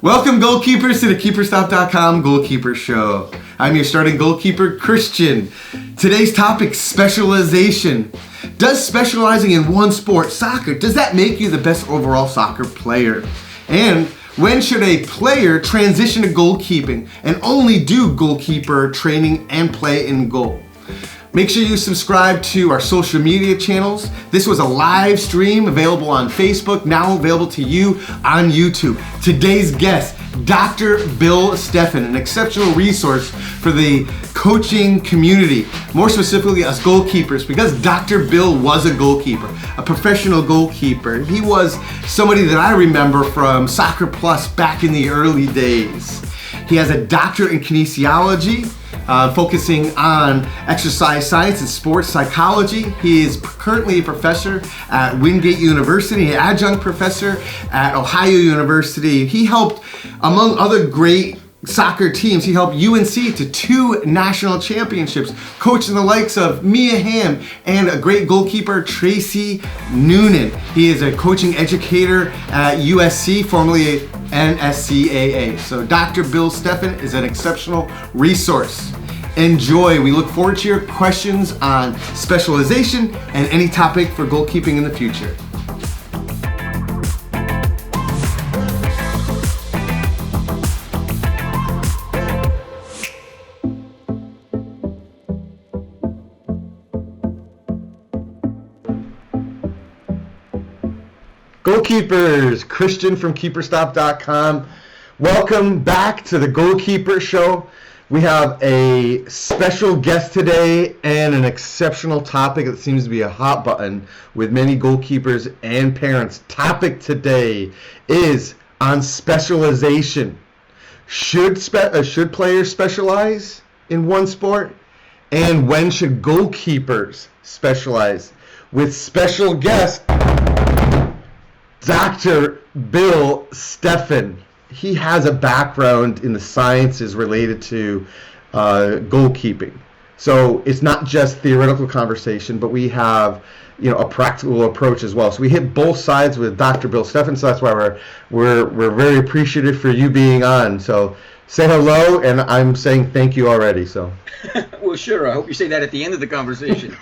Welcome, goalkeepers, to the KeeperStop.com Goalkeeper Show. I'm your starting goalkeeper, Christian. Today's topic, specialization. Does specializing in one sport, soccer, does that make you the best overall soccer player? And when should a player transition to goalkeeping and only do goalkeeper training and play in goal? Make sure you subscribe to our social media channels. This was a live stream available on Facebook, now available to you on YouTube. Today's guest, Dr. Bill Steffen, an exceptional resource for the coaching community, more specifically us goalkeepers, because Dr. Bill was a goalkeeper, a professional goalkeeper. He was somebody that I remember from Soccer Plus back in the early days. He has a doctorate in kinesiology, focusing on exercise science and sports psychology. He is currently a professor at Wingate University, an adjunct professor at Ohio University. He helped, among other great soccer teams, he helped UNC to 2 national championships, coaching the likes of Mia Hamm and a great goalkeeper, Tracy Noonan. He is a coaching educator at USC, formerly NSCAA. So Dr. Bill Steffen is an exceptional resource. Enjoy. We look forward to your questions on specialization and any topic for goalkeeping in the future. Goalkeepers, Christian from KeeperStop.com. Welcome back to the Goalkeeper Show. We have a special guest today and an exceptional topic that seems to be a hot button with many goalkeepers and parents. Topic today is on specialization. Should players specialize in one sport? And when should goalkeepers specialize? With special guest, Dr. Bill Steffen. He has a background in the sciences related to goalkeeping. So it's not just theoretical conversation, but we have, a practical approach as well. So we hit both sides with Dr. Bill Steffen. So that's why we're very appreciative for you being on. So say hello, and I'm saying thank you already. So. Well, sure. I hope you say that at the end of the conversation.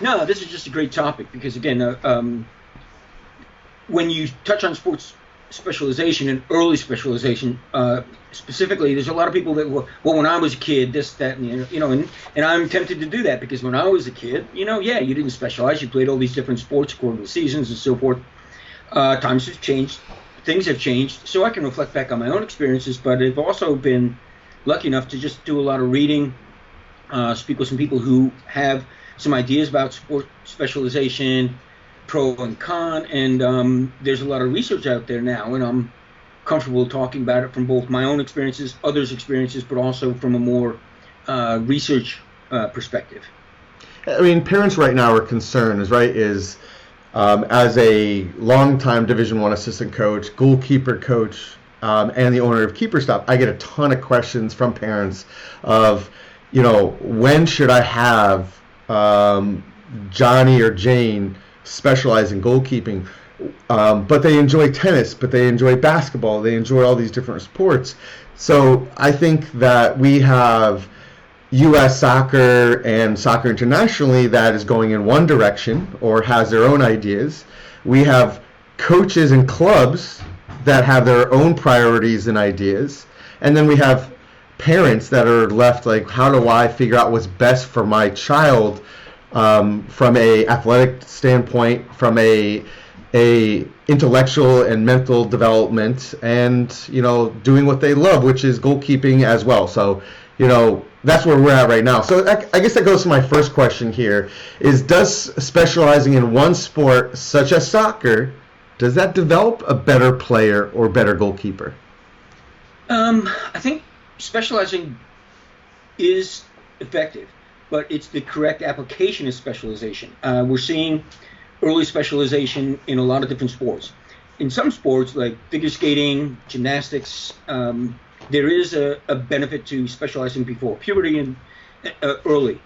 No, this is just a great topic because, again, when you touch on sports specialization and early specialization, specifically, there's a lot of people that were, well, when I was a kid, this, that, and and I'm tempted to do that because when I was a kid, you didn't specialize. You played all these different sports according to the seasons and so forth. Times have changed. Things have changed. So I can reflect back on my own experiences, but I've also been lucky enough to just do a lot of reading, speak with some people who have some ideas about sport specialization, pro and con, and there's a lot of research out there now, and I'm comfortable talking about it from both my own experiences, others' experiences, but also from a more research perspective. I mean, parents right now are concerned, as a longtime Division I assistant coach, goalkeeper coach, and the owner of KeeperStop, I get a ton of questions from parents of, when should I have Johnny or Jane specialize in goalkeeping, but they enjoy tennis, but they enjoy basketball, they enjoy all these different sports. So I think that we have U.S. soccer and soccer internationally that is going in one direction or has their own ideas. We have coaches and clubs that have their own priorities and ideas. And then we have parents that are left like, how do I figure out what's best for my child from a athletic standpoint, from a intellectual and mental development, and doing what they love, which is goalkeeping as well. So that's where we're at right now. So I guess that goes to my first question here: is does specializing in one sport, such as soccer, does that develop a better player or better goalkeeper? I think specializing is effective, but it's the correct application of specialization. We're seeing early specialization in a lot of different sports. In some sports, like figure skating, gymnastics, there is a benefit to specializing before puberty and early.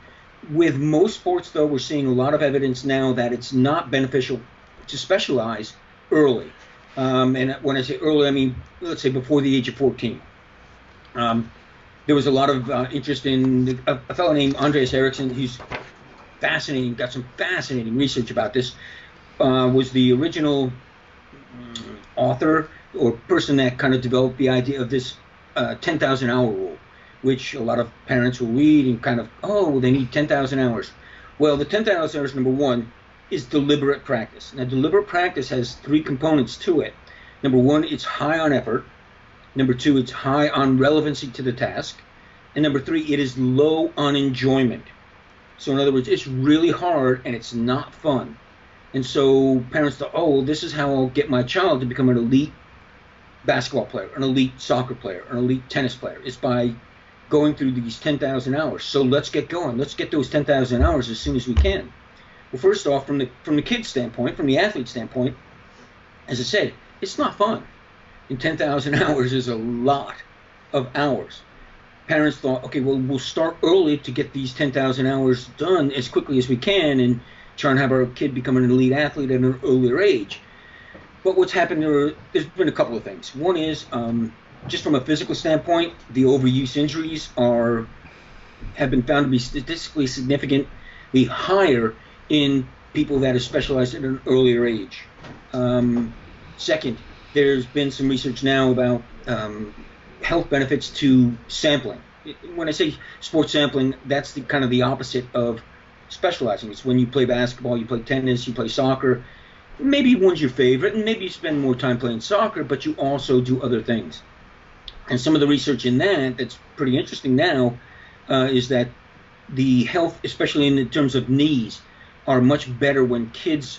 With most sports, though, we're seeing a lot of evidence now that it's not beneficial to specialize early. And when I say early, I mean, let's say before the age of 14. There was a lot of interest in a fellow named Ericsson, who's fascinating, got some fascinating research about this, was the original author or person that kind of developed the idea of this 10,000 hour rule, which a lot of parents will read and kind of, oh, well, they need 10,000 hours. Well, the 10,000 hours, number one, is deliberate practice. Now, deliberate practice has three components to it. Number one, it's high on effort. Number two, it's high on relevancy to the task. And number three, it is low on enjoyment. So in other words, it's really hard and it's not fun. And so parents thought, oh, well, this is how I'll get my child to become an elite basketball player, an elite soccer player, an elite tennis player. It's by going through these 10,000 hours. So let's get going. Let's get those 10,000 hours as soon as we can. Well, first off, from the kid's standpoint, from the athlete's standpoint, as I said, it's not fun. And 10,000 hours is a lot of hours. Parents thought, okay, well, we'll start early to get these 10,000 hours done as quickly as we can and try and have our kid become an elite athlete at an earlier age. But what's happened there's been a couple of things. One is, just from a physical standpoint, the overuse injuries have been found to be statistically significantly higher in people that are specialized at an earlier age. Second, there's been some research now about health benefits to sampling. When I say sports sampling, that's kind of the opposite of specializing. It's when you play basketball, you play tennis, you play soccer. Maybe one's your favorite, and maybe you spend more time playing soccer, but you also do other things. And some of the research in that's pretty interesting now is that the health, especially in terms of knees, are much better when kids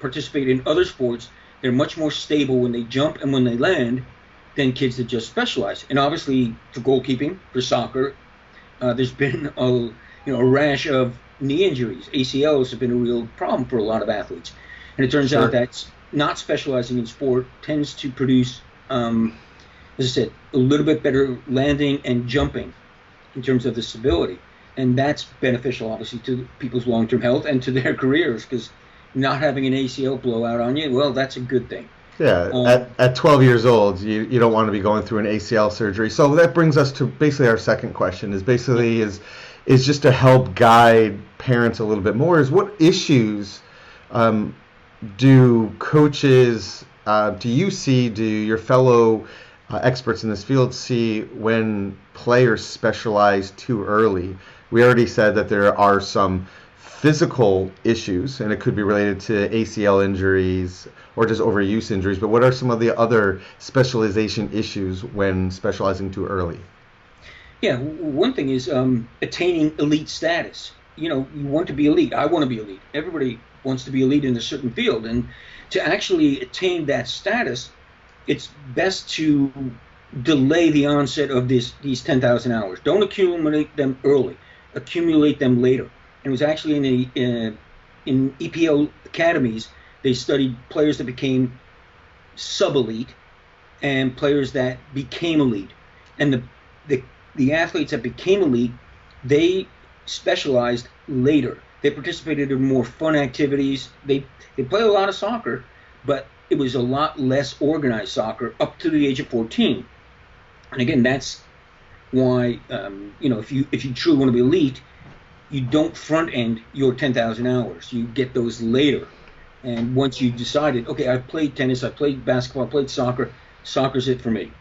participate in other sports. They're much more stable when they jump and when they land than kids that just specialize. And obviously, for goalkeeping, for soccer, there's been a rash of knee injuries. ACLs have been a real problem for a lot of athletes. And it turns out that not specializing in sport tends to produce, as I said, a little bit better landing and jumping in terms of the stability. And that's beneficial, obviously, to people's long-term health and to their careers, because not having an ACL blowout on you, well, that's a good thing. Yeah, at 12 years old, you don't want to be going through an ACL surgery. So that brings us to basically our second question, is just to help guide parents a little bit more, is what issues do coaches, do you see, do your fellow experts in this field see when players specialize too early? We already said that there are some physical issues, and it could be related to ACL injuries or just overuse injuries, but what are some of the other specialization issues when specializing too early? Yeah, one thing is attaining elite status. You want to be elite. I want to be elite. Everybody wants to be elite in a certain field, and to actually attain that status, it's best to delay the onset of these 10,000 hours. Don't accumulate them early. Accumulate them later. And it was actually in EPL academies, they studied players that became sub-elite and players that became elite. And the athletes that became elite, they specialized later. They participated in more fun activities. They played a lot of soccer, but it was a lot less organized soccer up to the age of 14. And again, that's why if you truly want to be elite, you don't front end your 10,000 hours. You get those later. And once you decided, okay, I played tennis, I played basketball, I played soccer, soccer's it for me.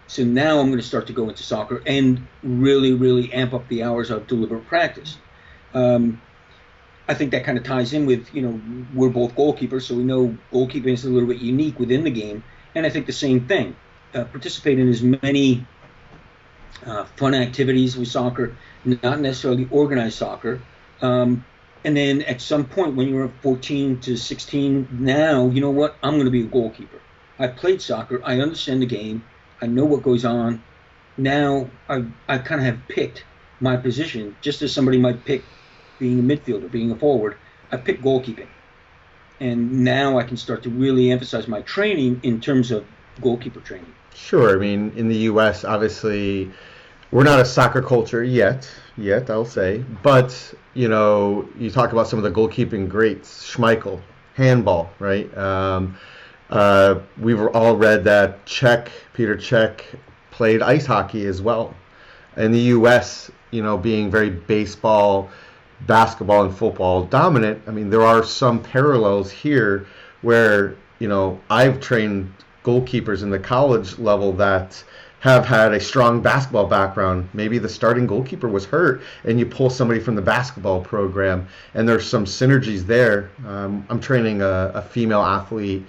So now I'm going to start to go into soccer and really, really amp up the hours of deliberate practice. I think that kind of ties in with, we're both goalkeepers, so we know goalkeeping is a little bit unique within the game. And I think the same thing. Participate in as many fun activities with soccer, not necessarily organized soccer. And then at some point when you're 14 to 16, now, you know what? I'm going to be a goalkeeper. I played soccer. I understand the game. I know what goes on. Now I kind of have picked my position, just as somebody might pick being a midfielder, being a forward. I picked goalkeeping. And now I can start to really emphasize my training in terms of goalkeeper training. Sure. I mean, in the U.S., obviously, we're not a soccer culture yet, I'll say. But, you talk about some of the goalkeeping greats, Schmeichel, handball, right? We were all read that Peter Cech played ice hockey as well. In the U.S., being very baseball, basketball, and football dominant, I mean, there are some parallels here where, I've trained goalkeepers in the college level that have had a strong basketball background. Maybe the starting goalkeeper was hurt and you pull somebody from the basketball program, and there's some synergies there. I'm training a female athlete.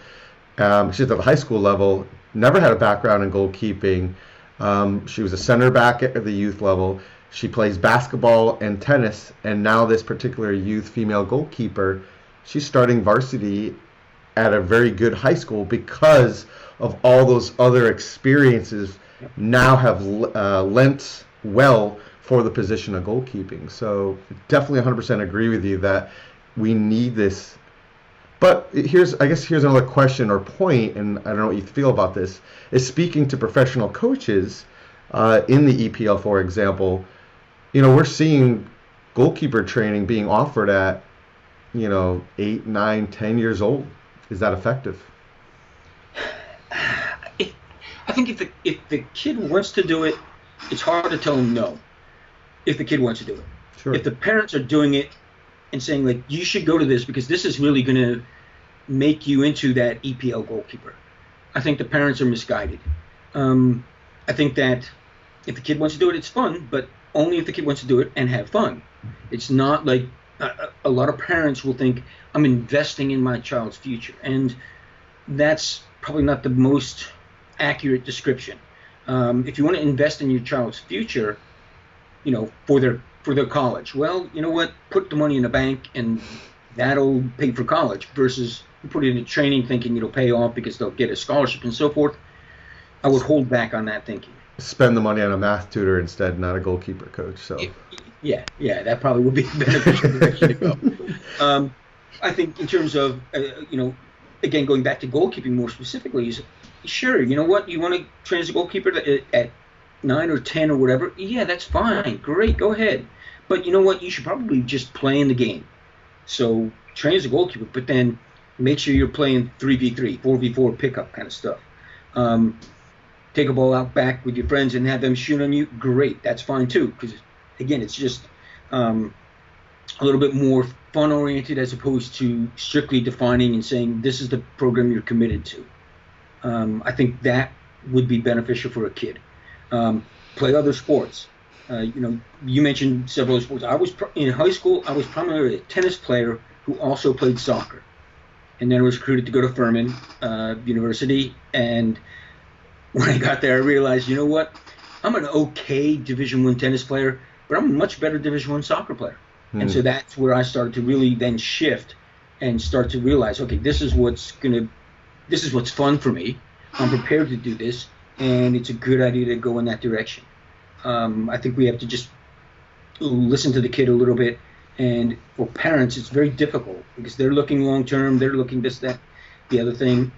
She's at the high school level, never had a background in goalkeeping. She was a center back at the youth level. She plays basketball and tennis, and now this particular youth female goalkeeper, she's starting varsity at a very good high school because of all those other experiences now have lent well for the position of goalkeeping. So definitely 100% agree with you that we need this. But here's another question or point, and I don't know what you feel about this, is speaking to professional coaches in the EPL, for example, we're seeing goalkeeper training being offered at, 8, 9, 10 years old. Is that effective? I think if the kid wants to do it, it's hard to tell him no. If the kid wants to do it. Sure. If the parents are doing it and saying, like, you should go to this because this is really going to make you into that EPL goalkeeper, I think the parents are misguided. I think that if the kid wants to do it, it's fun, but only if the kid wants to do it and have fun. It's not like a lot of parents will think, I'm investing in my child's future. And that's probably not the most accurate description. If you want to invest in your child's future, for their college, well, you know what? Put the money in the bank and that'll pay for college versus put it in training thinking it'll pay off because they'll get a scholarship and so forth. I would hold back on that thinking. Spend the money on a math tutor instead, not a goalkeeper coach. So yeah, that probably would be beneficial direction to go. I think in terms of again going back to goalkeeping more specifically, is sure, you know what, you want to train as a goalkeeper at 9 or 10 or whatever, yeah, that's fine, great, go ahead. But you know what, you should probably just play in the game. So train as a goalkeeper, but then make sure you're playing 3v3, 4v4 pickup kind of stuff. Take a ball out back with your friends and have them shoot on you, great, that's fine too, because again, it's just a little bit more fun oriented as opposed to strictly defining and saying this is the program you're committed to. I think that would be beneficial for a kid. Play other sports. You mentioned several other sports. In high school, I was primarily a tennis player who also played soccer. And then I was recruited to go to Furman University. And when I got there, I realized, you know what? I'm an okay Division I tennis player, but I'm a much better Division I soccer player. And so that's where I started to really then shift and start to realize, okay, this is what's fun for me. I'm prepared to do this, and it's a good idea to go in that direction. I think we have to just listen to the kid a little bit. And for parents, it's very difficult because they're looking long term. They're looking this, that, the other thing.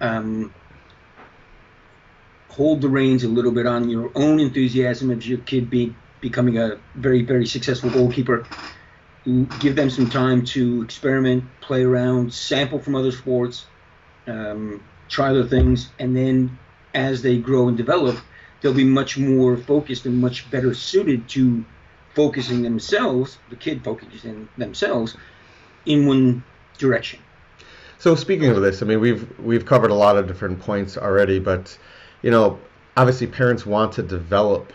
Hold the reins a little bit on your own enthusiasm of your kid becoming a very, very successful goalkeeper. Give them some time to experiment, play around, sample from other sports, try other things, and then as they grow and develop, they'll be much more focused and much better suited to focusing themselves, the kid focusing themselves, in one direction. So speaking of this, I mean, we've covered a lot of different points already, but obviously parents want to develop,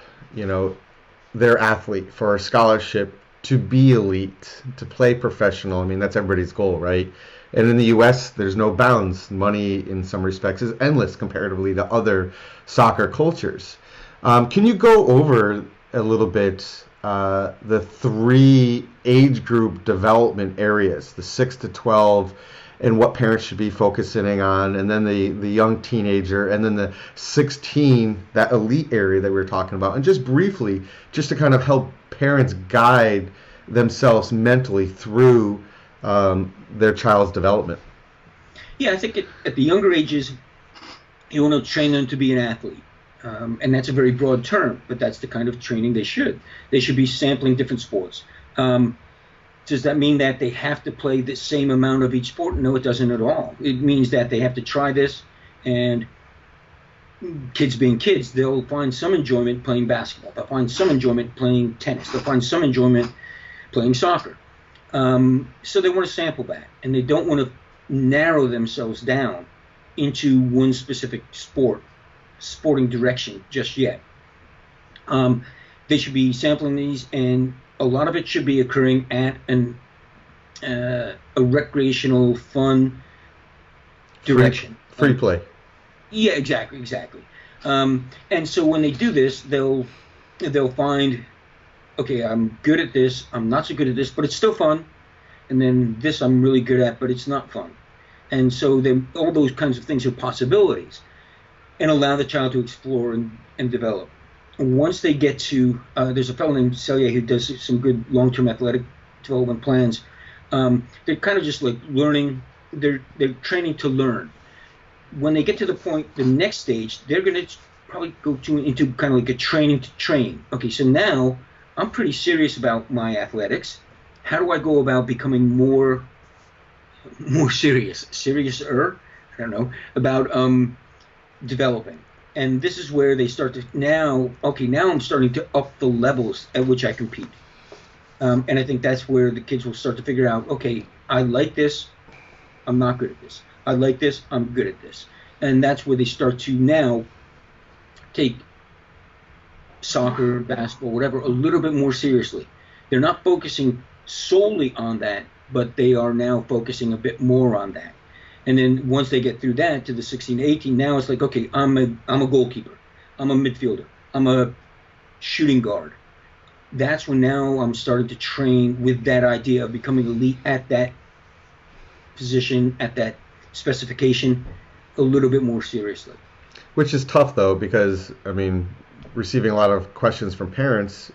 their athlete for a scholarship to be elite, to play professional. I mean, that's everybody's goal, right? And in the U.S., there's no bounds. Money, in some respects, is endless comparatively to other soccer cultures. Can you go over a little bit the 3 age group development areas, the 6 to 12, and what parents should be focusing on, and then the young teenager, and then the 16, that elite area that we were talking about, and just briefly, just to kind of help parents guide themselves mentally through their child's development? Yeah, I think at the younger ages, you want to train them to be an athlete. And that's a very broad term, but that's the kind of training they should. They should be sampling different sports. Does that mean that they have to play the same amount of each sport? No, it doesn't at all. It means that they have to try this And kids being kids, they'll find some enjoyment playing basketball. They'll find some enjoyment playing tennis. They'll find some enjoyment playing soccer. So they want to sample that, and they don't want to narrow themselves down into one specific sporting direction just yet. They should be sampling these, and a lot of it should be occurring at a recreational, fun direction. Free play. Yeah, exactly. And so when they do this, they'll find, okay, I'm good at this, I'm not so good at this, but it's still fun. And then this I'm really good at, but it's not fun. And so then all those kinds of things are possibilities, and allow the child to explore and develop. And once they get to, there's a fellow named Cellier who does some good long-term athletic development plans. They're kind of just like learning, they're training to learn. When they get to the point, the next stage, they're going to probably go into kind of like a training to train. Okay, so now I'm pretty serious about my athletics. How do I go about becoming more seriouser, I don't know, about developing? And this is where they start to now I'm starting to up the levels at which I compete. And I think that's where the kids will start to figure out, okay, I like this, I'm not good at this. I like this, I'm good at this. And that's where they start to now take soccer, basketball, whatever, a little bit more seriously. They're not focusing solely on that, but they are now focusing a bit more on that. And then once they get through that to the 16 to 18, now it's like, okay, I'm a goalkeeper, I'm a midfielder, I'm a shooting guard. That's when now I'm starting to train with that idea of becoming elite at that position, at that specification, a little bit more seriously. Which is tough, though, because, I mean, receiving a lot of questions from parents,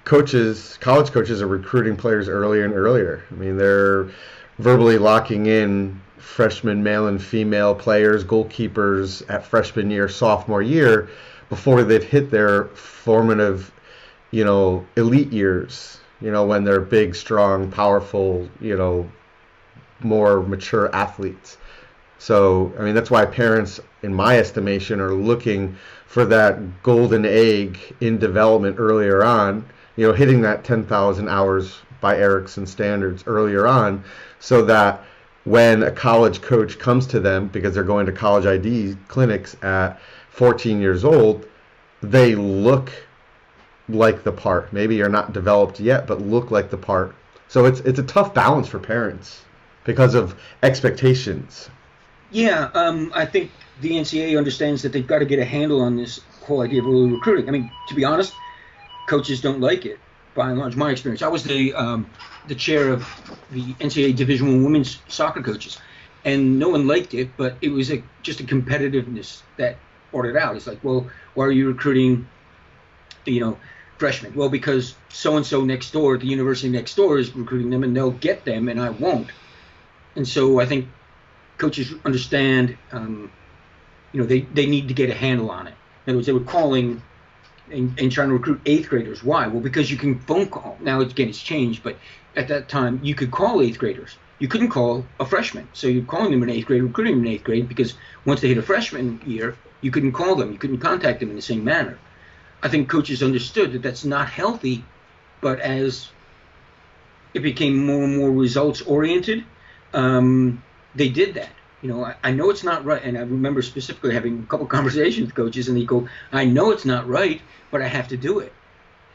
college coaches are recruiting players earlier and earlier. I mean, they're verbally locking in freshman male and female players, goalkeepers at freshman year, sophomore year, before they've hit their formative, elite years, when they're big, strong, powerful, more mature athletes. So, I mean, that's why parents, in my estimation, are looking for that golden egg in development earlier on, hitting that 10,000 hours by Ericsson standards earlier on, so that when a college coach comes to them, because they're going to college ID clinics at 14 years old, they look like the part. Maybe you're not developed yet, but look like the part. So it's a tough balance for parents because of expectations. Yeah, I think the NCAA understands that they've got to get a handle on this whole idea of early recruiting. I mean, to be honest, coaches don't like it, by and large. My experience, I was the chair of the NCAA Division I women's soccer coaches, and no one liked it, but it was just a competitiveness that brought it out. It's like, well, why are you recruiting, freshmen? Well, because so-and-so next door at the university next door is recruiting them, and they'll get them, and I won't. And so I think coaches understand, they need to get a handle on it. In other words, they were calling and trying to recruit 8th graders. Why? Well, because you can phone call. Now, again, it's changed, but at that time, you could call 8th graders. You couldn't call a freshman. So you're calling them in 8th grade, recruiting them in 8th grade, because once they hit a freshman year, you couldn't call them. You couldn't contact them in the same manner. I think coaches understood that that's not healthy, but as it became more and more results-oriented, they did that. I know it's not right, and I remember specifically having a couple conversations with coaches, and they go, I know it's not right, but I have to do it.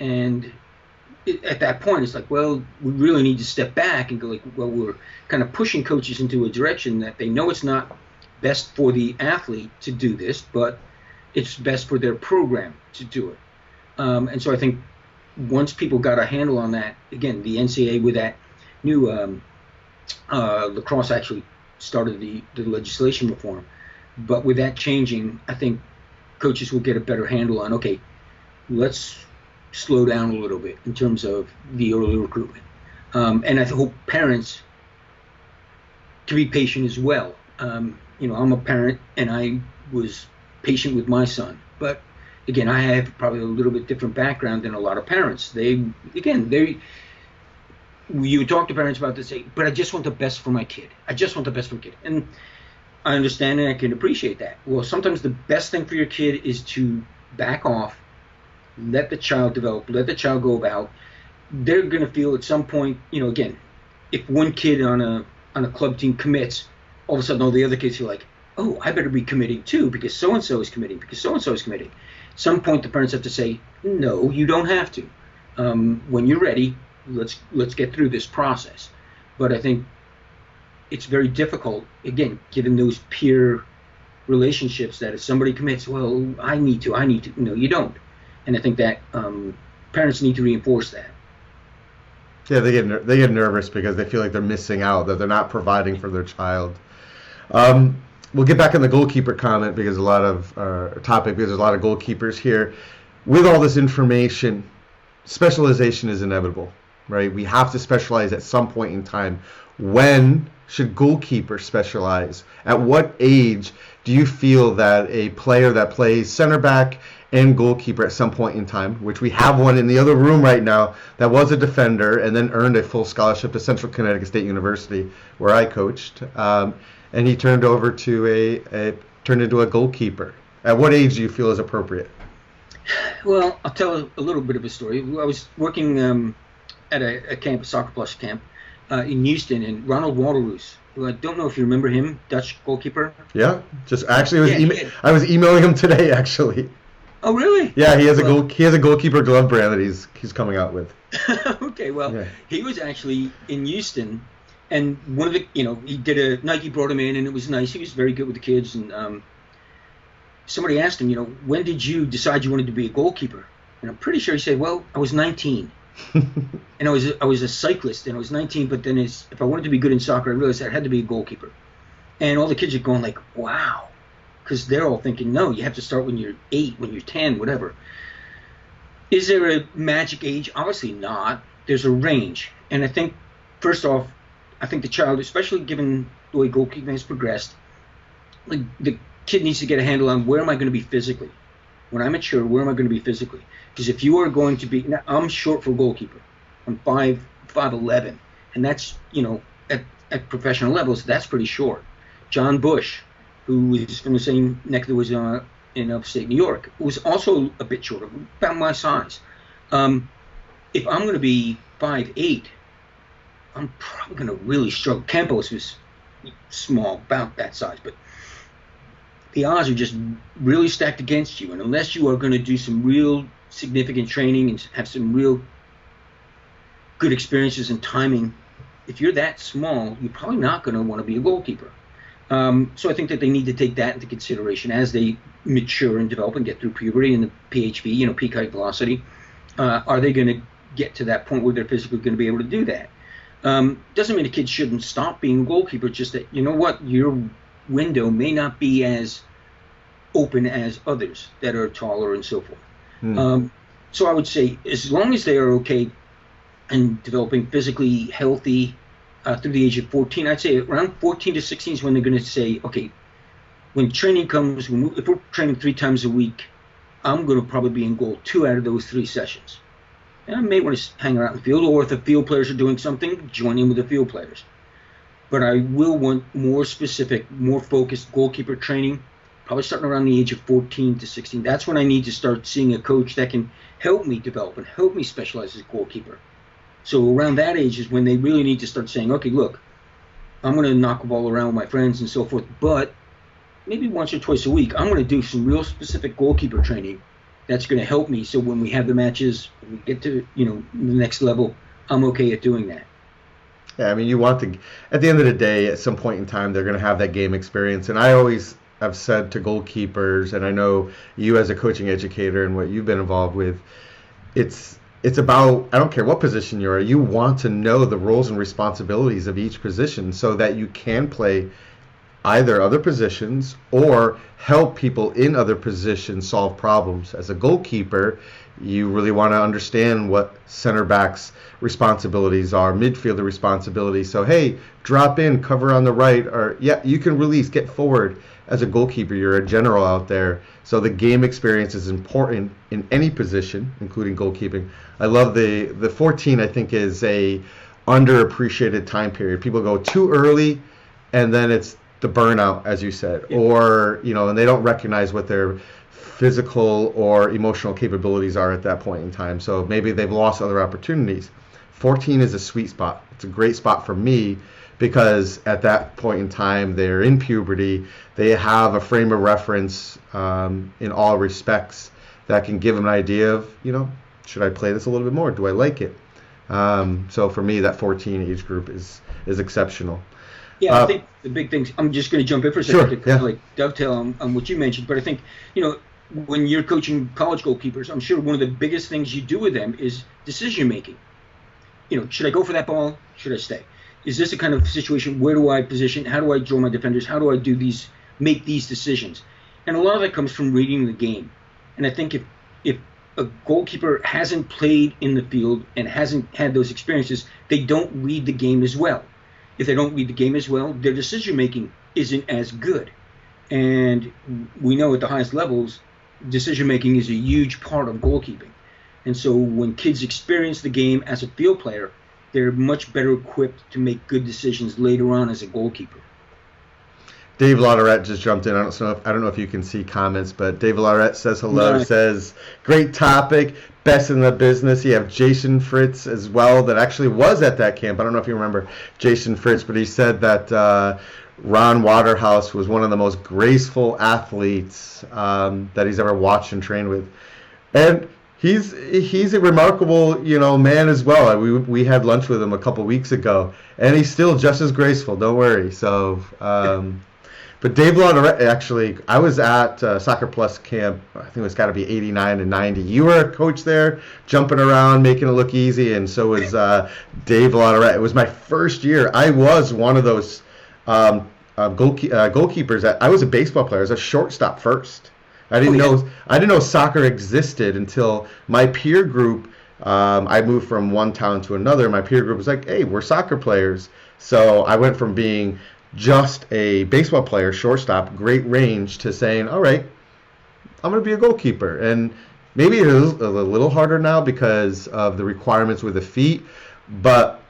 And at that point, it's like, well, we really need to step back and go like, well, we're kind of pushing coaches into a direction that they know it's not best for the athlete to do this, but it's best for their program to do it. And so I think once people got a handle on that, again, the NCAA with that new lacrosse actually started the legislation reform. But with that changing, I think coaches will get a better handle on, okay, let's slow down a little bit in terms of the early recruitment. And I hope parents to be patient as well. I'm a parent, and I was patient with my son. But again, I have probably a little bit different background than a lot of parents. You talk to parents about this, say, but I just want the best for my kid. I just want the best for my kid. And I understand and I can appreciate that. Well, sometimes the best thing for your kid is to back off, let the child develop, let the child go about. They're going to feel at some point, again, if one kid on a club team commits, all of a sudden all the other kids feel like, oh, I better be committing too because so-and-so is committing, because so-and-so is committing. At some point the parents have to say, no, you don't have to. When you're ready, let's get through this process. But I think it's very difficult, again, given those peer relationships, that if somebody commits, well, I need to. No, you don't. And I think that parents need to reinforce that. Yeah, they get nervous because they feel like they're missing out, that they're not providing for their child. We'll get back in the goalkeeper comment because there's a lot of goalkeepers here. With all this information, specialization is inevitable, right? We have to specialize at some point in time. When should goalkeepers specialize? At what age do you feel that a player that plays center back and goalkeeper at some point in time, which we have one in the other room right now that was a defender and then earned a full scholarship to Central Connecticut State University where I coached, and he turned over to turned into a goalkeeper. At what age do you feel is appropriate? Well, I'll tell a little bit of a story. I was working at a camp, a Soccer Plus camp, in Houston, and Ronald Walderoos, who I don't know if you remember him, Dutch goalkeeper. Yeah, just actually I was emailing him today actually. Oh, really? Yeah, he has a goalkeeper glove brand that he's coming out with. Okay, well, yeah. He was actually in Houston, and one of the, he did Nike brought him in, and it was nice. He was very good with the kids, and somebody asked him, when did you decide you wanted to be a goalkeeper? And I'm pretty sure he said, well, I was 19. And I was a cyclist, and I was 19, but then if I wanted to be good in soccer, I realized I had to be a goalkeeper. And all the kids are going like, wow. Because they're all thinking, no, you have to start when you're 8, when you're 10, whatever. Is there a magic age? Obviously not. There's a range. And I think, first off, the child, especially given the way goalkeeping has progressed, like the kid needs to get a handle on where am I going to be physically? When I mature, where am I going to be physically? Because if you are going to be, now I'm short for goalkeeper. I'm 5'11", and that's, at professional levels, that's pretty short. John Bush, who is from the same neck of the woods in upstate New York, was also a bit shorter, about my size. If I'm going to be 5'8", I'm probably going to really struggle. Campos was small, about that size, but the odds are just really stacked against you. And unless you are going to do some real significant training and have some real good experiences and timing, if you're that small, you're probably not going to want to be a goalkeeper. So I think that they need to take that into consideration as they mature and develop and get through puberty and the PHV, peak height velocity. Are they going to get to that point where they're physically going to be able to do that? Doesn't mean the kids shouldn't stop being a goalkeeper, just that, your window may not be as open as others that are taller and so forth. So I would say as long as they are okay and developing physically healthy through the age of 14, I'd say around 14 to 16 is when they're going to say, okay, when training comes, if we're training 3 times a week, I'm going to probably be in goal 2 out of those 3 sessions. And I may want to hang around the field, or if the field players are doing something, join in with the field players. But I will want more specific, more focused goalkeeper training, probably starting around the age of 14 to 16. That's when I need to start seeing a coach that can help me develop and help me specialize as a goalkeeper. So around that age is when they really need to start saying, okay, look, I'm going to knock a ball around with my friends and so forth, but maybe once or twice a week, I'm going to do some real specific goalkeeper training that's going to help me. So when we have the matches, when we get to, the next level, I'm okay at doing that. Yeah, I mean, you want to, at the end of the day, at some point in time, they're going to have that game experience. And I always have said to goalkeepers, and I know you as a coaching educator and what you've been involved with, it's about, I don't care what position you're in, you want to know the roles and responsibilities of each position so that you can play either other positions or help people in other positions solve problems. As a goalkeeper, you really want to understand what center back's responsibilities are, midfielder responsibilities. So, hey, drop in, cover on the right, or you can release, get forward. As a goalkeeper, you're a general out there. So the game experience is important in any position, including goalkeeping. I love the 14, I think, is a underappreciated time period. People go too early, and then it's the burnout, as you said, or, and they don't recognize what their physical or emotional capabilities are at that point in time. So maybe they've lost other opportunities. 14 is a sweet spot. It's a great spot for me because at that point in time, they're in puberty. They have a frame of reference in all respects that can give them an idea of, should I play this a little bit more? Do I like it? So for me, that 14 age group is exceptional. Yeah, I think the big things, I'm just going to jump in for a second to dovetail on what you mentioned, but I think, when you're coaching college goalkeepers, I'm sure one of the biggest things you do with them is decision making. Should I go for that ball? Should I stay? Is this a kind of situation? Where do I position? How do I draw my defenders? How do I make these decisions? And a lot of that comes from reading the game. And I think if a goalkeeper hasn't played in the field and hasn't had those experiences, they don't read the game as well. If they don't read the game as well, their decision making isn't as good. And we know at the highest levels, decision making is a huge part of goalkeeping. And so when kids experience the game as a field player, they're much better equipped to make good decisions later on as a goalkeeper. Dave Lauderette just jumped in. I don't know if you can see comments, but Dave Lauderette says hello. No. Says great topic, best in the business. You have Jason Fritz as well that actually was at that camp. I don't know if you remember Jason Fritz, but he said that Ron Waterhouse was one of the most graceful athletes that he's ever watched and trained with, and he's a remarkable man as well. We had lunch with him a couple weeks ago, and he's still just as graceful. Don't worry. So. But Dave Lauderette, actually, I was at Soccer Plus camp, I think it's got to be 89 and 90. You were a coach there, jumping around, making it look easy, and so was Dave Lauderette. It was my first year. I was one of those goalkeepers. I was a baseball player. I was a shortstop first. I didn't know soccer existed until my peer group, I moved from one town to another. My peer group was like, hey, we're soccer players. So I went from being just a baseball player, shortstop, great range, to saying, all right, I'm going to be a goalkeeper. And maybe it is a little harder now because of the requirements with the feet, but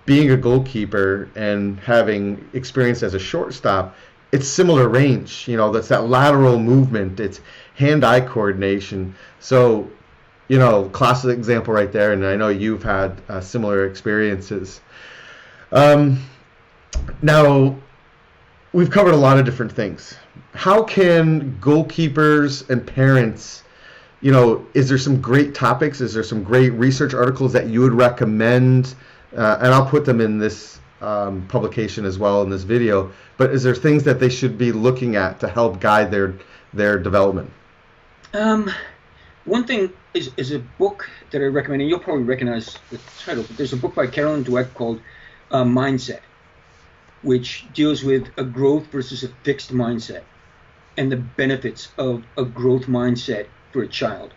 being a goalkeeper and having experience as a shortstop, it's similar range. That's that lateral movement. It's hand-eye coordination. So, classic example right there, and I know you've had similar experiences. Now, we've covered a lot of different things. How can goalkeepers and parents, is there some great topics? Is there some great research articles that you would recommend? And I'll put them in this publication as well in this video. But is there things that they should be looking at to help guide their development? One thing is a book that I recommend, and you'll probably recognize the title, but there's a book by Carolyn Dweck called Mindset, which deals with a growth versus a fixed mindset and the benefits of a growth mindset for a child.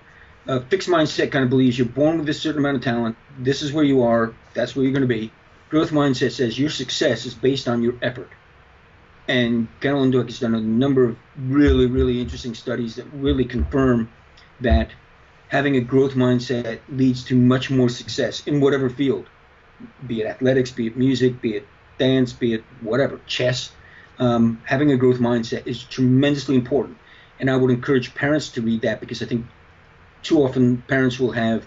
A fixed mindset kind of believes you're born with a certain amount of talent. This is where you are. That's where you're going to be. Growth mindset says your success is based on your effort. And Carolyn Dweck has done a number of really, really interesting studies that really confirm that having a growth mindset leads to much more success in whatever field, be it athletics, be it music, be it dance, be it whatever, chess. Having a growth mindset is tremendously important. And I would encourage parents to read that because I think too often parents will have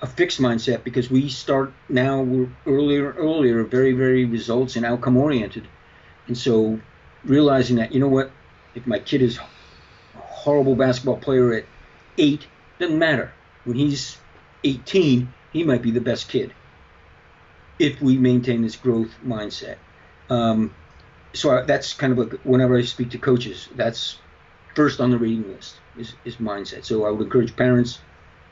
a fixed mindset because we start now, we're earlier, very, very results and outcome oriented. And so realizing that, if my kid is a horrible basketball player at 8, doesn't matter. When he's 18, he might be the best kid if we maintain this growth mindset. So that's kind of like whenever I speak to coaches, that's first on the reading list is mindset. So I would encourage parents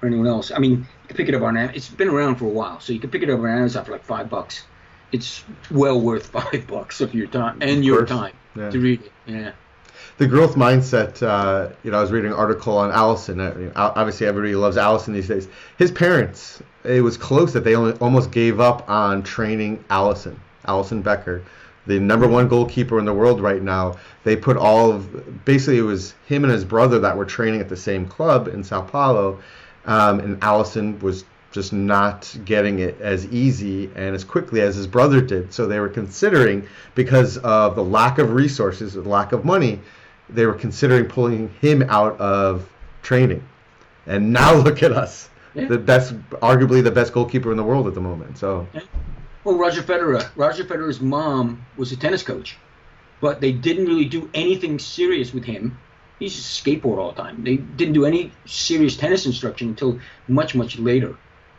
or anyone else. I mean, you can pick it up on Amazon. It's been around for a while, so you can pick it up on Amazon for like $5. It's well worth $5 of your time and your time to read it. Yeah. The growth mindset. I was reading an article on Allison. Obviously, everybody loves Allison these days. His parents. It was close that they almost gave up on training Allison Becker, the number one goalkeeper in the world right now. They put basically it was him and his brother that were training at the same club in Sao Paulo, and Allison was just not getting it as easy and as quickly as his brother did. So they were considering, because of the lack of resources, the lack of money, they were considering pulling him out of training. And now look at us. Yeah. Arguably the best goalkeeper in the world at the moment. So, yeah. Well, Roger Federer's mom was a tennis coach, but they didn't really do anything serious with him. He used to skateboard all the time. They didn't do any serious tennis instruction until much, much later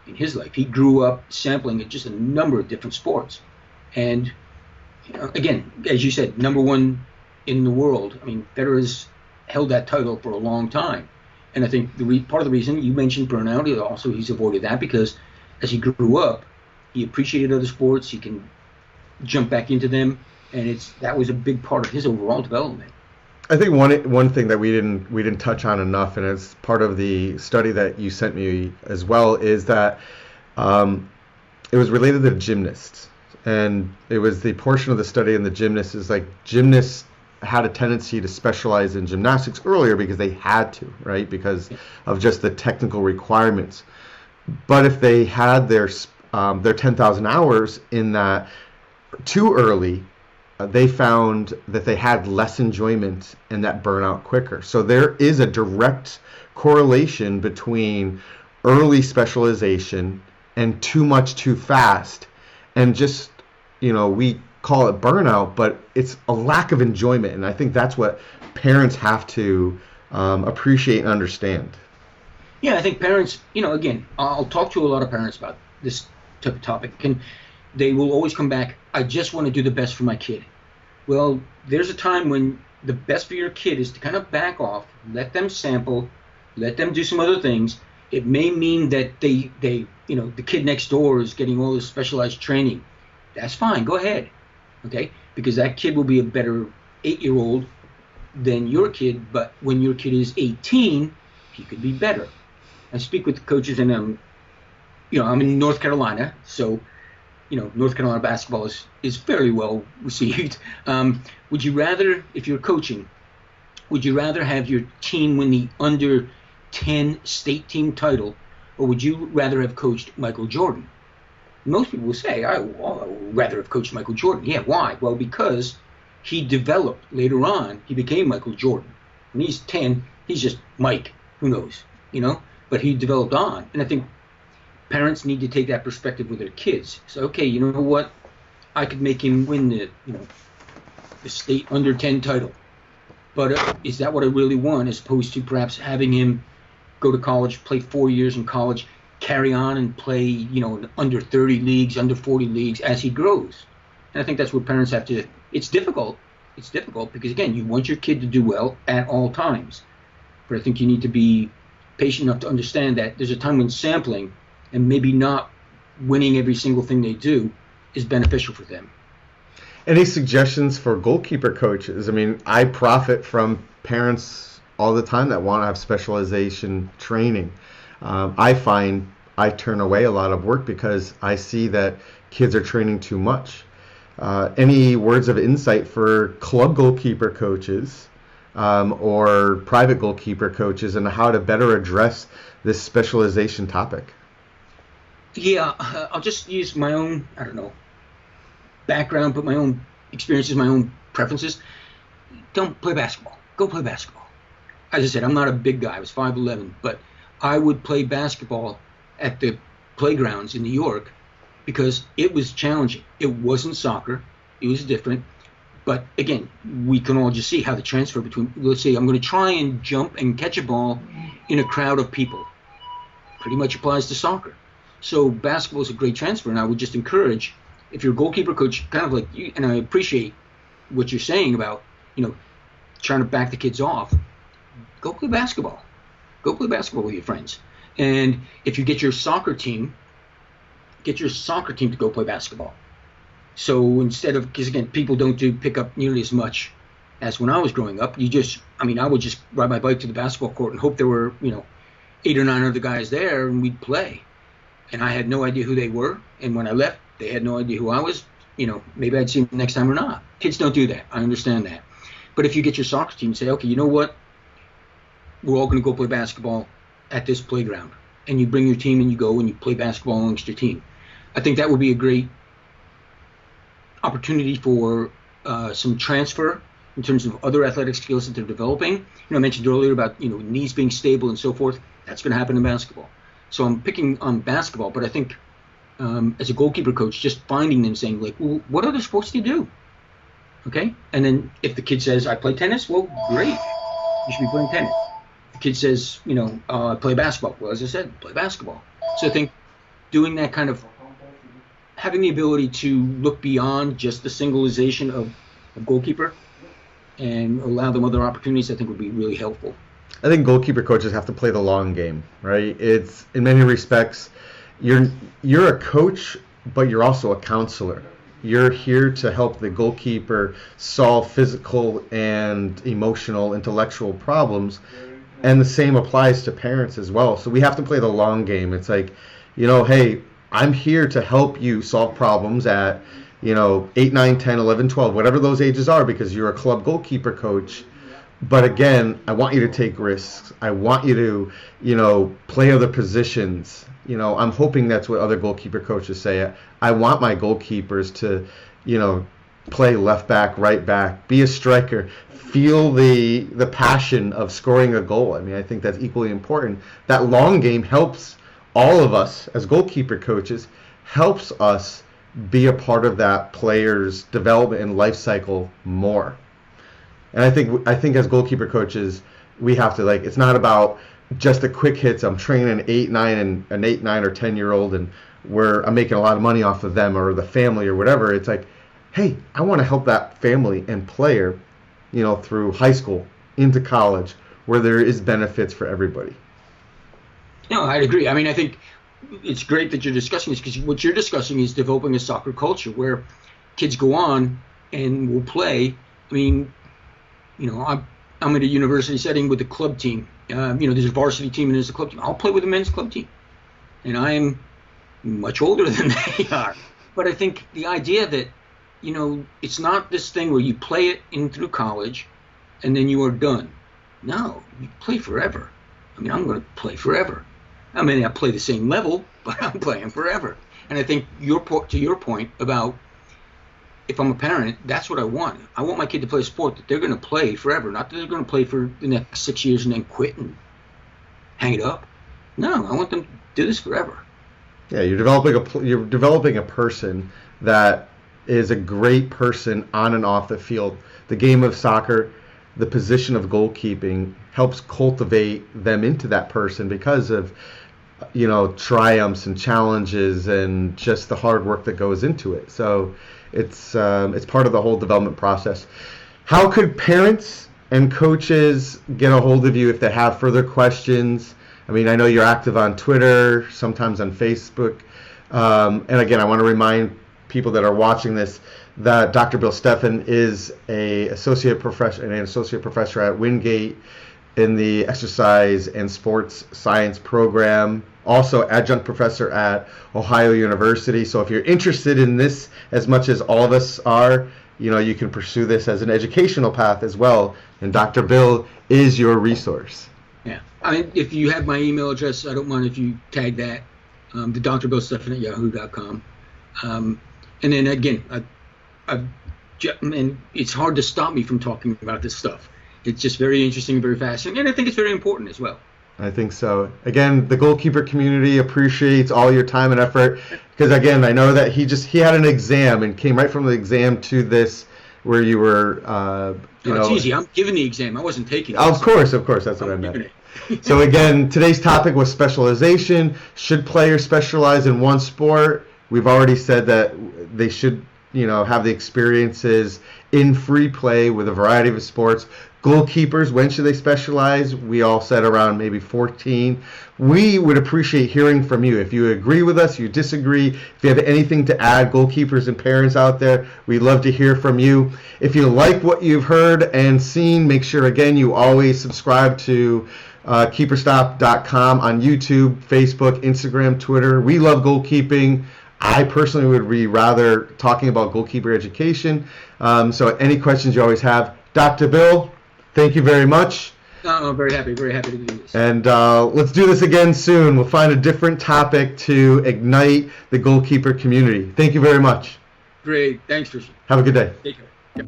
in his life. He grew up sampling at just a number of different sports. And, again, as you said, number one in the world. I mean, Federer's held that title for a long time. And I think part of the reason you mentioned burnout, he's avoided that because as he grew up, he appreciated other sports. He can jump back into them, and that was a big part of his overall development. I think one thing that we didn't touch on enough, and it's part of the study that you sent me as well, is that it was related to gymnasts, and it was the portion of the study in the gymnasts is like gymnasts had a tendency to specialize in gymnastics earlier because they had to, right? Because of just the technical requirements. But if they had their 10,000 hours in that too early, they found that they had less enjoyment and that burnout quicker. So there is a direct correlation between early specialization and too much too fast, and just, we call it burnout, but it's a lack of enjoyment. And I think that's what parents have to appreciate and understand. Yeah, I think parents, again, I'll talk to a lot of parents about this type of topic, and they will always come back, I just want to do the best for my kid. Well, there's a time when the best for your kid is to kind of back off, let them sample, let them do some other things. It may mean that the kid next door is getting all this specialized training. That's fine, go ahead. Okay, because that kid will be a better 8-year-old than your kid, but when your kid is 18, he could be better. I speak with coaches, and I'm in North Carolina, so North Carolina basketball is fairly well received. Would you rather, if you're coaching, would you rather have your team win the under 10 state team title, or would you rather have coached Michael Jordan? Most people will say, I would rather have coached Michael Jordan. Yeah, why? Well, because he developed later on. He became Michael Jordan. When he's 10, he's just Mike. Who knows? But he developed on. And I think parents need to take that perspective with their kids. So, okay, you know what? I could make him win the state under 10 title. But is that what I really want, as opposed to perhaps having him go to college, play 4 years in college, carry on and play, in under 30 leagues, under 40 leagues as he grows. And I think that's what parents have to. It's difficult. It's difficult because, again, you want your kid to do well at all times. But I think you need to be patient enough to understand that there's a time when sampling and maybe not winning every single thing they do is beneficial for them. Any suggestions for goalkeeper coaches? I mean, I profit from parents all the time that want to have specialization training. I find I turn away a lot of work because I see that kids are training too much. Any words of insight for club goalkeeper coaches or private goalkeeper coaches and how to better address this specialization topic? Yeah, I'll just use my own, background, but my own experiences, my own preferences. Don't play basketball. Go play basketball. As I said, I'm not a big guy. I was 5'11", but I would play basketball at the playgrounds in New York because it was challenging. It wasn't soccer. It was different. But again, we can all just see how the transfer between, let's say I'm going to try and jump and catch a ball in a crowd of people. Pretty much applies to soccer. So basketball is a great transfer, and I would just encourage, if you're a goalkeeper coach, kind of like you, and I appreciate what you're saying about, trying to back the kids off, go play basketball. Go play basketball with your friends. And if you get your soccer team to go play basketball. So instead of, because again, people don't do pickup nearly as much as when I was growing up. I would just ride my bike to the basketball court and hope there were, 8 or 9 other guys there and we'd play. And I had no idea who they were. And when I left, they had no idea who I was. Maybe I'd see them next time or not. Kids don't do that. I understand that. But if you get your soccer team and say, okay, you know what? We're all going to go play basketball at this playground. and you bring your team and you go and you play basketball amongst your team. I think that would be a great opportunity for some transfer in terms of other athletic skills that they're developing. I mentioned earlier about knees being stable and so forth. That's going to happen in basketball. So I'm picking on basketball, but I think as a goalkeeper coach, just finding them saying like, well, what other sports do you do? Okay, and then if the kid says I play tennis, well, great, you should be playing tennis. If the kid says I play basketball, well, as I said, play basketball. So I think doing that kind of having the ability to look beyond just the singleization of goalkeeper and allow them other opportunities, I think would be really helpful. I think goalkeeper coaches have to play the long game, right? It's in many respects, you're a coach, but you're also a counselor. You're here to help the goalkeeper solve physical and emotional, intellectual problems, and the same applies to parents as well. So we have to play the long game. It's like, hey, I'm here to help you solve problems at 8, 9, 10, 11, 12, whatever those ages are, because you're a club goalkeeper coach. But again, I want you to take risks. I want you to, play other positions. I'm hoping that's what other goalkeeper coaches say. I want my goalkeepers to, play left back, right back, be a striker, feel the passion of scoring a goal. I mean, I think that's equally important. That long game helps all of us as goalkeeper coaches, helps us be a part of that player's development and life cycle more. And I think as goalkeeper coaches, we have to it's not about just the quick hits. I'm training an 8, 9 or 10-year-old, and I'm making a lot of money off of them or the family or whatever. It's like, hey, I want to help that family and player, through high school into college, where there is benefits for everybody. No, I'd agree. I mean, I think it's great that you're discussing this, because what you're discussing is developing a soccer culture where kids go on and will play. I mean, I'm in a university setting with a club team. There's a varsity team and there's a club team. I'll play with a men's club team, and I am much older than they are. But I think the idea that it's not this thing where you play it in through college and then you are done. No, you play forever. I mean, I'm going to play forever. I mean, I play the same level, but I'm playing forever. And I think to your point about if I'm a parent, that's what I want. I want my kid to play a sport that they're going to play forever, not that they're going to play for the next 6 years and then quit and hang it up. No, I want them to do this forever. Yeah, you're developing a person that is a great person on and off the field. The game of soccer, the position of goalkeeping helps cultivate them into that person because of triumphs and challenges and just the hard work that goes into it. So it's part of the whole development process. How could parents and coaches get a hold of you if they have further questions? I mean, I know you're active on Twitter, sometimes on Facebook. And again, I want to remind people that are watching this that Dr. Bill Steffen is an associate professor at Wingate in the exercise and sports science program, also adjunct professor at Ohio University. So if you're interested in this as much as all of us are, you can pursue this as an educational path as well. And Dr. Bill is your resource. Yeah. I mean, if you have my email address, I don't mind if you tag that, the Dr. Bill Steffen at yahoo.com. And then again, and it's hard to stop me from talking about this stuff. It's just very interesting and very fascinating, and I think it's very important as well. I think so. Again, the goalkeeper community appreciates all your time and effort, because again, I know that he had an exam and came right from the exam to this, where you were. It's easy. I'm giving the exam. I wasn't taking it. Of course, that's what I meant. So again, today's topic was specialization. Should players specialize in one sport? We've already said that they should, have the experiences in free play with a variety of sports. Goalkeepers, when should they specialize? We all said around maybe 14. We would appreciate hearing from you. If you agree with us, you disagree, if you have anything to add, goalkeepers and parents out there, we'd love to hear from you. If you like what you've heard and seen, make sure, again, you always subscribe to keeperstop.com on YouTube, Facebook, Instagram, Twitter. We love goalkeeping. I personally would be rather talking about goalkeeper education. So any questions you always have. Dr. Bill, thank you very much. I'm very happy to do this. And let's do this again soon. We'll find a different topic to ignite the goalkeeper community. Thank you very much. Great. Thanks, Christian. Have a good day. Take care. Yep.